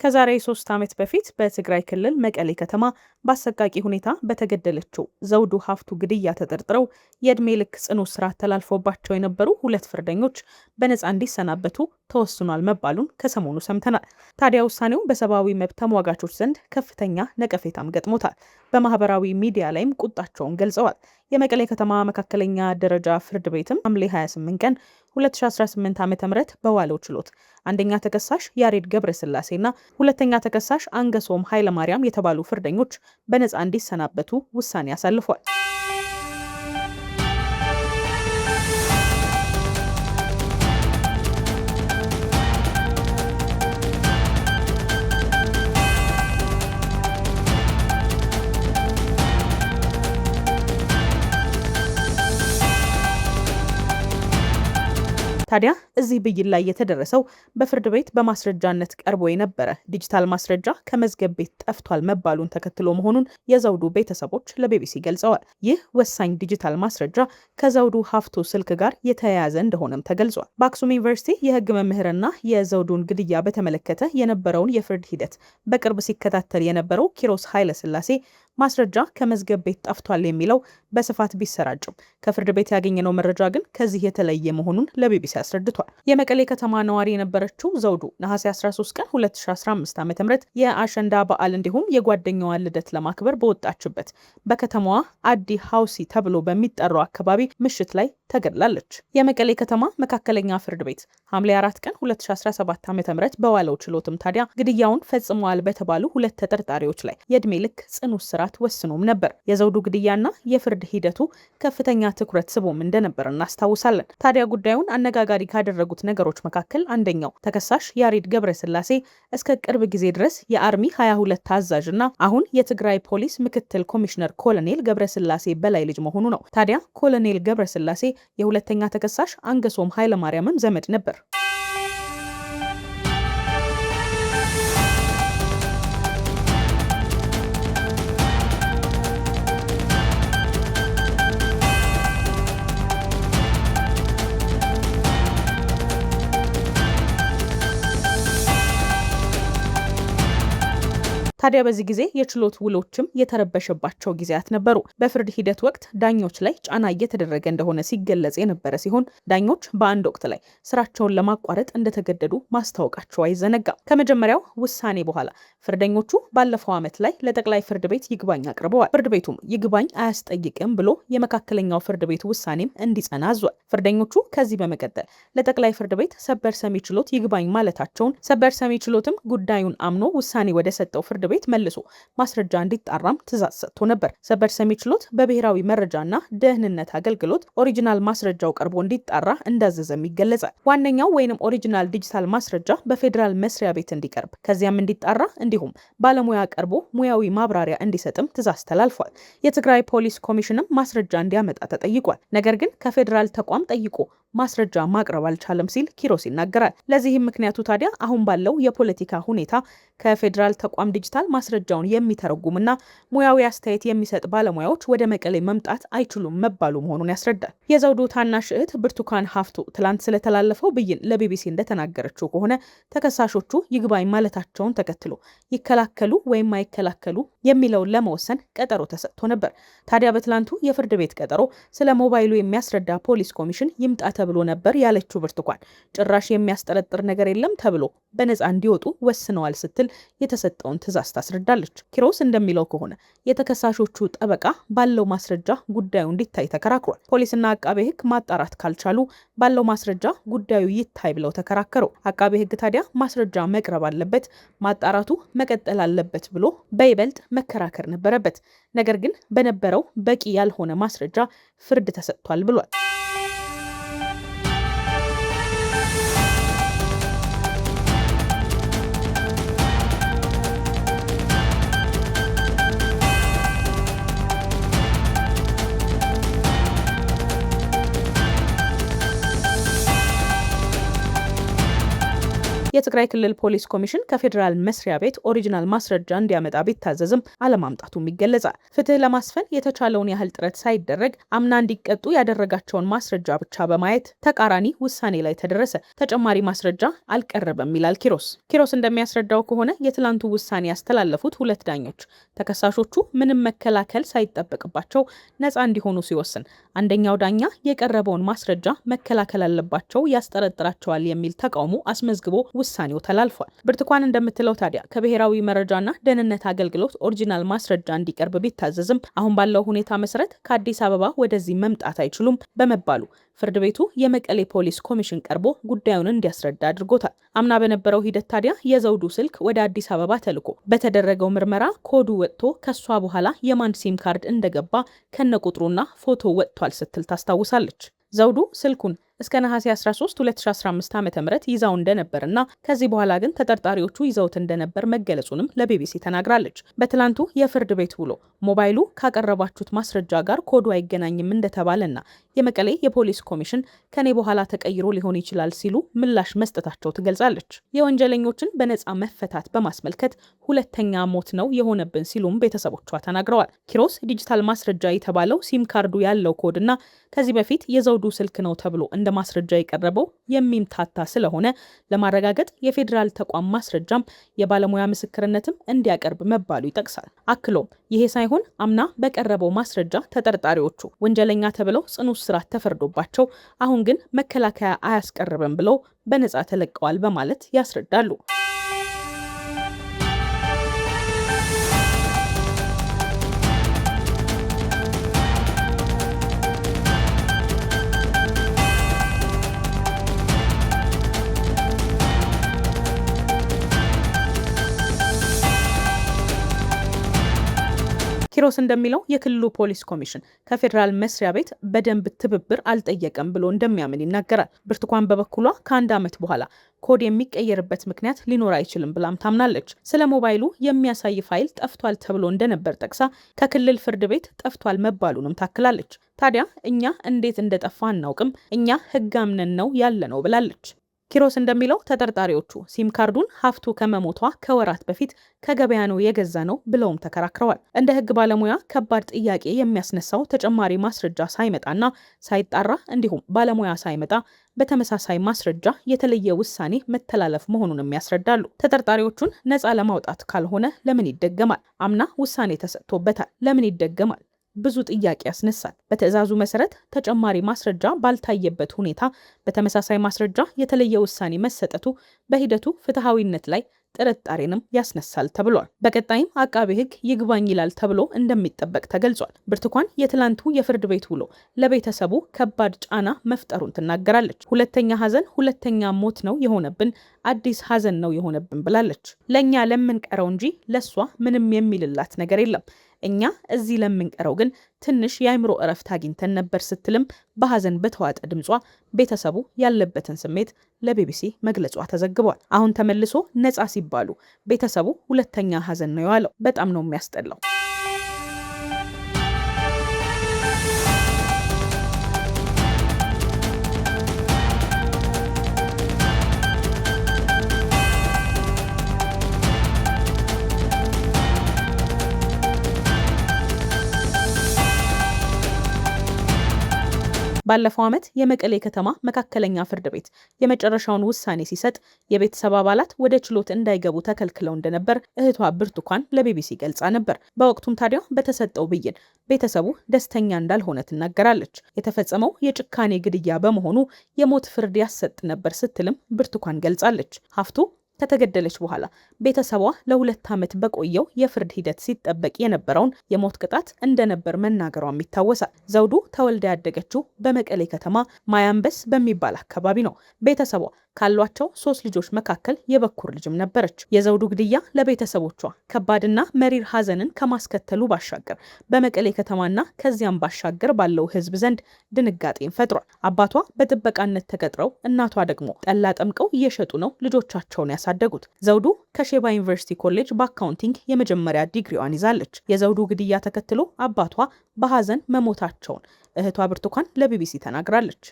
ከዛሬ 3 ዓመት በፊት በትግራይ ክልል መቀሌ ከተማ በአሰቃቂ ሁኔታ በተገደለችው ዘውዱ ሀፍቱ ግድያ ተጠርጥረው የዕድሜ ልክ ጽኑ እስራት ተላልፎባቸው የነበሩ 2 ፍርደኞች በነፃ እንዲሰናበቱ ተወስኗል መባሉን ከሰሞኑ ሰምተናል። ታዲያ ውሳኔው በሰብአዊ መብት ተሟጋቾች ዘንድ ከፍተኛ ነቀፌታም ገጥሞታል። በማህበራዊ ሚዲያ ላይም ቁጣቸውን ገልጸዋል። የመቀሌ ከተማ መካከለኛ ደረጃ ፍርድ ቤትም ሐምሌ 28 ቀን 2018 ዓ.ም በዋለው ችሎት አንደኛ ተከሳሽ ያሬድ ገብረስላሴና ሁለተኛ ተከሳሽ አንገሶም ኃይለማርያም የተባሉ ፍርደኞች በነፃ እንዲሰናበቱ ውሳኔ አሳልፏል። ታዲያ እዚህ ብይን ላይ የተደረሰው በፍርድ ቤት በማስረጃነት ቀርቦ የነበረ ዲጂታል ማስረጃ ከመዝገብ ቤት ጠፍቷል መባሉን ተከትሎ መሆኑን የዘውዱ ቤተሰቦች ለቢቢሲ ገልጸዋል። ይህ ወሳኝ ዲጂታል ማስረጃ ከዘውዱ ሀፍቱ ስልክ ጋር የተያያዘ እንደሆነም ተገልጿል። በአክሱም ዩኒቨርሲቲ የሕግ መምህርና የዘውዱን ግድያ በተመለከተ የነበረውን የፍርድ ሂደት በቅርብ ሲከታተል የነበረው ኪሮስ ኃይለስላሴ ማስረጃ ከመዝገብ ቤት ጠፍቷል የሚለው በስፋት ቢሰራጭም ከፍርድ ቤት ያገኘነው መረጃ ግን ከዚህ የተለየ መሆኑን ለቢቢሲ አስረድቷል። የመቀሌ ከተማ ነዋሪ የነበረችው ዘውዱ ነሐሴ 13 ቀን 2015 ዓ.ም የአሸንዳ በዓል እንዲሁም የጓደኛዋን ልደት ለማክበር በወጣችበት በከተማዋ አዲ ሀውሲ ተብሎ በሚጠራው አካባቢ ምሽት ላይ ተገድላለች። የመቀሌ ከተማ መካከለኛ ፍርድ ቤት ሐምሌ 4 ቀን 2017 ዓ.ም በዋለው ችሎትም ታዲያ ግድያውን ፈጽመዋል በተባሉ 2 ተጠርጣሪዎች ላይ የዕድሜ ልክ ጽኑ እስራት ወስኖም ነበር። የዘውዱ ግድያና የፍርድ ሂደቱ ከፍተኛ ትኩረት ስቦም እንደነበር እናስታውሳለን። ታዲያ ጉዳዩን አነጋጋሪ ካደረጉት ነገሮች መካከል አንደኛው ተከሳሽ ያሬድ ገብረስላሴ እስከ ቅርብ ጊዜ ድረስ የአርሚ 22 አዛዥና አሁን የትግራይ ፖሊስ ምክትል ኮሚሽነር ኮሎኔል ገብረስላሴ በላይ ልጅ መሆኑ ነው። ታዲያ ኮሎኔል ገብረስላሴ የሁለተኛ ተከሳሽ አንገሶም ኃይለማርያምም ዘመድ ነበር። ታዲያ በዚህ ጊዜ የችሎት ውሎችም የተረበሸባቸው ጊዜያት ነበሩ። በፍርድ ሂደት ወቅት ዳኞች ላይ ጫና እየተደረገ እንደሆነ ሲገለጽ የነበረ ሲሆን ዳኞች በአንድ ወቅት ላይ ስራቸውን ለማቋረጥ እንደተገደዱ ማስታወቃቸው አይዘነጋም። ከመጀመሪያው ውሳኔ በኋላ ፍርደኞቹ ባለፈው ዓመት ላይ ለጠቅላይ ፍርድ ቤት ይግባኝ አቅርበዋል። ፍርድ ቤቱም ይግባኝ አያስጠይቅም ብሎ የመካከለኛው ፍርድ ቤት ውሳኔም እንዲጸና አዟል። ፍርደኞቹ ከዚህ በመቀጠል ለጠቅላይ ፍርድ ቤት ሰበር ሰሚ ችሎት ይግባኝ ማለታቸውን ሰበር ሰሚ ችሎትም ጉዳዩን አምኖ ውሳኔ ወደ ሰጠው ፍርድ ቤት መልሶ ማስረጃ እንዲጣራም ትዕዛዝ ሰጥቶ ነበር። ሰበር ሰሚ ችሎት በብሔራዊ መረጃና ደህንነት አገልግሎት ኦሪጂናል ማስረጃው ቀርቦ እንዲጣራ እንዳዘዘም ይገለጻል። ዋነኛው ወይንም ኦሪጂናል ዲጂታል ማስረጃ በፌዴራል መስሪያ ቤት እንዲቀርብ ከዚያም እንዲጣራ እንዲሁም ባለሙያ ቀርቦ ሙያዊ ማብራሪያ እንዲሰጥም ትዕዛዝ ተላልፏል። የትግራይ ፖሊስ ኮሚሽንም ማስረጃ እንዲያመጣ ተጠይቋል። ነገር ግን ከፌዴራል ተቋም ጠይቆ ማስረጃ ማቅረብ አልቻለም ሲል ኪሮስ ይናገራል። ለዚህም ምክንያቱ ታዲያ አሁን ባለው የፖለቲካ ሁኔታ ከፌዴራል ተቋም ዲጂታል ማስረጃውን የሚተረጉምና ሙያዊ አስተያየት የሚሰጥ ባለሙያዎች ወደ መቀሌ መምጣት አይችሉም መባሉ መሆኑን ያስረዳል። የዘውዱ ታናሽ እህት ብርቱካን ሀፍቱ ትላንት ስለተላለፈው ብይን ለቢቢሲ እንደተናገረችው ከሆነ ተከሳሾቹ ይግባኝ ማለታቸውን ተከትሎ ይከላከሉ ወይም አይከላከሉ የሚለውን ለመወሰን ቀጠሮ ተሰጥቶ ነበር። ታዲያ በትላንቱ የፍርድ ቤት ቀጠሮ ስለ ሞባይሉ የሚያስረዳ ፖሊስ ኮሚሽን ይምጣ ተብሎ ነበር ያለችው ብርቱካን ጭራሽ የሚያስጠረጥር ነገር የለም ተብሎ በነፃ እንዲወጡ ወስነዋል ስትል የተሰጠውን ትዕዛዝ ታስረዳለች። ኪሮስ እንደሚለው ከሆነ የተከሳሾቹ ጠበቃ ባለው ማስረጃ ጉዳዩ እንዲታይ ተከራክሯል። ፖሊስና አቃቤ ሕግ ማጣራት ካልቻሉ ባለው ማስረጃ ጉዳዩ ይታይ ብለው ተከራከሩ። አቃቤ ሕግ ታዲያ ማስረጃ መቅረብ አለበት፣ ማጣራቱ መቀጠል አለበት ብሎ በይበልጥ መከራከር ነበረበት። ነገር ግን በነበረው በቂ ያልሆነ ማስረጃ ፍርድ ተሰጥቷል ብሏል። የትግራይ ክልል ፖሊስ ኮሚሽን ከፌዴራል መስሪያ ቤት ኦሪጂናል ማስረጃ እንዲያመጣ ቢታዘዝም አለማምጣቱም ይገለጻል። ፍትህ ለማስፈን የተቻለውን ያህል ጥረት ሳይደረግ አምና እንዲቀጡ ያደረጋቸውን ማስረጃ ብቻ በማየት ተቃራኒ ውሳኔ ላይ ተደረሰ። ተጨማሪ ማስረጃ አልቀረበም ይላል ኪሮስ እንደሚያስረዳው ከሆነ የትላንቱ ውሳኔ ያስተላለፉት ሁለት ዳኞች ተከሳሾቹ ምንም መከላከል ሳይጠበቅባቸው ነፃ እንዲሆኑ ሲወስን፣ አንደኛው ዳኛ የቀረበውን ማስረጃ መከላከል አለባቸው ያስጠረጥራቸዋል የሚል ተቃውሞ አስመዝግቦ ውሳኔው ተላልፏል። ብርቱካን እንደምትለው ታዲያ ከብሔራዊ መረጃና ደህንነት አገልግሎት ኦሪጂናል ማስረጃ እንዲቀርብ ቢታዘዝም አሁን ባለው ሁኔታ መሰረት ከአዲስ አበባ ወደዚህ መምጣት አይችሉም በመባሉ ፍርድ ቤቱ የመቀሌ ፖሊስ ኮሚሽን ቀርቦ ጉዳዩን እንዲያስረዳ አድርጎታል። አምና በነበረው ሂደት ታዲያ የዘውዱ ስልክ ወደ አዲስ አበባ ተልኮ በተደረገው ምርመራ ኮዱ ወጥቶ ከሷ በኋላ የማን ሲም ካርድ እንደገባ ከነቁጥሩና ፎቶ ወጥቷል ስትል ታስታውሳለች። ዘውዱ ስልኩን እስከ ነሐሴ 13 2015 ዓ.ም ይዛው እንደነበርና ከዚህ በኋላ ግን ተጠርጣሪዎቹ ይዘውት እንደነበር መገለጹንም ለቢቢሲ ተናግራለች። በትላንቱ የፍርድ ቤት ውሎ ሞባይሉ ካቀረባችሁት ማስረጃ ጋር ኮዱ አይገናኝም እንደተባለና የመቀሌ የፖሊስ ኮሚሽን ከኔ በኋላ ተቀይሮ ሊሆን ይችላል ሲሉ ምላሽ መስጠታቸው ትገልጻለች። የወንጀለኞችን በነፃ መፈታት በማስመልከት ሁለተኛ ሞት ነው የሆነብን ሲሉም ቤተሰቦቿ ተናግረዋል። ኪሮስ ዲጂታል ማስረጃ የተባለው ሲም ካርዱ ያለው ኮድና ከዚህ በፊት የዘውዱ ስልክ ነው ተብሎ እንደ ማስረጃ የቀረበው የሚምታታ ስለሆነ ለማረጋገጥ የፌዴራል ተቋም ማስረጃም የባለሙያ ምስክርነትም እንዲያቀርብ መባሉ ይጠቅሳል። አክሎም ይሄ ሳይሆን አምና በቀረበው ማስረጃ ተጠርጣሪዎቹ ወንጀለኛ ተብለው ጽኑ እስራት ተፈርዶባቸው አሁን ግን መከላከያ አያስቀርብም ብለው በነፃ ተለቀዋል በማለት ያስረዳሉ። ኪሮስ እንደሚለው የክልሉ ፖሊስ ኮሚሽን ከፌዴራል መስሪያ ቤት በደንብ ትብብር አልጠየቀም ብሎ እንደሚያምን ይናገራል። ብርቱካን በበኩሏ ከአንድ ዓመት በኋላ ኮድ የሚቀየርበት ምክንያት ሊኖር አይችልም ብላም ታምናለች። ስለ ሞባይሉ የሚያሳይ ፋይል ጠፍቷል ተብሎ እንደነበር ጠቅሳ ከክልል ፍርድ ቤት ጠፍቷል መባሉንም ታክላለች። ታዲያ እኛ እንዴት እንደጠፋ አናውቅም፣ እኛ ሕግ አምነን ነው ያለ ነው ብላለች። ኪሮስ እንደሚለው ተጠርጣሪዎቹ ሲም ካርዱን ሀፍቱ ከመሞቷ ከወራት በፊት ከገበያ ነው የገዛ ነው ብለውም ተከራክረዋል። እንደ ሕግ ባለሙያ ከባድ ጥያቄ የሚያስነሳው ተጨማሪ ማስረጃ ሳይመጣና ሳይጣራ እንዲሁም ባለሙያ ሳይመጣ በተመሳሳይ ማስረጃ የተለየ ውሳኔ መተላለፍ መሆኑንም ያስረዳሉ። ተጠርጣሪዎቹን ነፃ ለማውጣት ካልሆነ ለምን ይደገማል? አምና ውሳኔ ተሰጥቶበታል፣ ለምን ይደገማል? ብዙ ጥያቄ ያስነሳል። በትዕዛዙ መሰረት ተጨማሪ ማስረጃ ባልታየበት ሁኔታ በተመሳሳይ ማስረጃ የተለየ ውሳኔ መሰጠቱ በሂደቱ ፍትሐዊነት ላይ ጥርጣሬንም ያስነሳል ተብሏል። በቀጣይም አቃቤ ሕግ ይግባኝ ይላል ተብሎ እንደሚጠበቅ ተገልጿል። ብርቱካን የትላንቱ የፍርድ ቤት ውሎ ለቤተሰቡ ከባድ ጫና መፍጠሩን ትናገራለች። ሁለተኛ ሐዘን፣ ሁለተኛ ሞት ነው የሆነብን፣ አዲስ ሐዘን ነው የሆነብን ብላለች። ለእኛ ለምንቀረው እንጂ ለሷ ምንም የሚልላት ነገር የለም። እኛ እዚህ ለምንቀረው ግን ትንሽ የአይምሮ እረፍት አግኝተን ነበር ስትልም በሐዘን በተዋጠ ድምጿ ቤተሰቡ ያለበትን ስሜት ለቢቢሲ መግለጿ ተዘግቧል። አሁን ተመልሶ ነፃ ሲባሉ ቤተሰቡ ሁለተኛ ሐዘን ነው የዋለው። በጣም ነው የሚያስጠላው። ባለፈው ዓመት የመቀሌ ከተማ መካከለኛ ፍርድ ቤት የመጨረሻውን ውሳኔ ሲሰጥ የቤተሰብ አባላት ወደ ችሎት እንዳይገቡ ተከልክለው እንደነበር እህቷ ብርቱካን ለቢቢሲ ገልጻ ነበር። በወቅቱም ታዲያ በተሰጠው ብይን ቤተሰቡ ደስተኛ እንዳልሆነ ትናገራለች። የተፈጸመው የጭካኔ ግድያ በመሆኑ የሞት ፍርድ ያሰጥ ነበር ስትልም ብርቱካን ገልጻለች። ሀፍቱ ከተገደለች በኋላ ቤተሰቧ ለ2 ዓመት በቆየው የፍርድ ሂደት ሲጠበቅ የነበረውን የሞት ቅጣት እንደነበር መናገሯም ይታወሳል። ዘውዱ ተወልዳ ያደገችው በመቀሌ ከተማ ማያንበስ በሚባል አካባቢ ነው። ቤተሰቧ ካሏቸው 3 ልጆች መካከል የበኩር ልጅም ነበረች። የዘውዱ ግድያ ለቤተሰቦቿ ከባድና መሪር ሐዘንን ከማስከተሉ ባሻገር በመቀሌ ከተማና ከዚያም ባሻገር ባለው ሕዝብ ዘንድ ድንጋጤን ፈጥሯል። አባቷ በጥበቃነት ተቀጥረው እናቷ ደግሞ ጠላ ጠምቀው እየሸጡ ነው ልጆቻቸውን ያሳደጉት። ዘውዱ ከሼባ ዩኒቨርሲቲ ኮሌጅ በአካውንቲንግ የመጀመሪያ ዲግሪዋን ይዛለች። የዘውዱ ግድያ ተከትሎ አባቷ በሐዘን መሞታቸውን እህቷ ብርቱካን ለቢቢሲ ተናግራለች።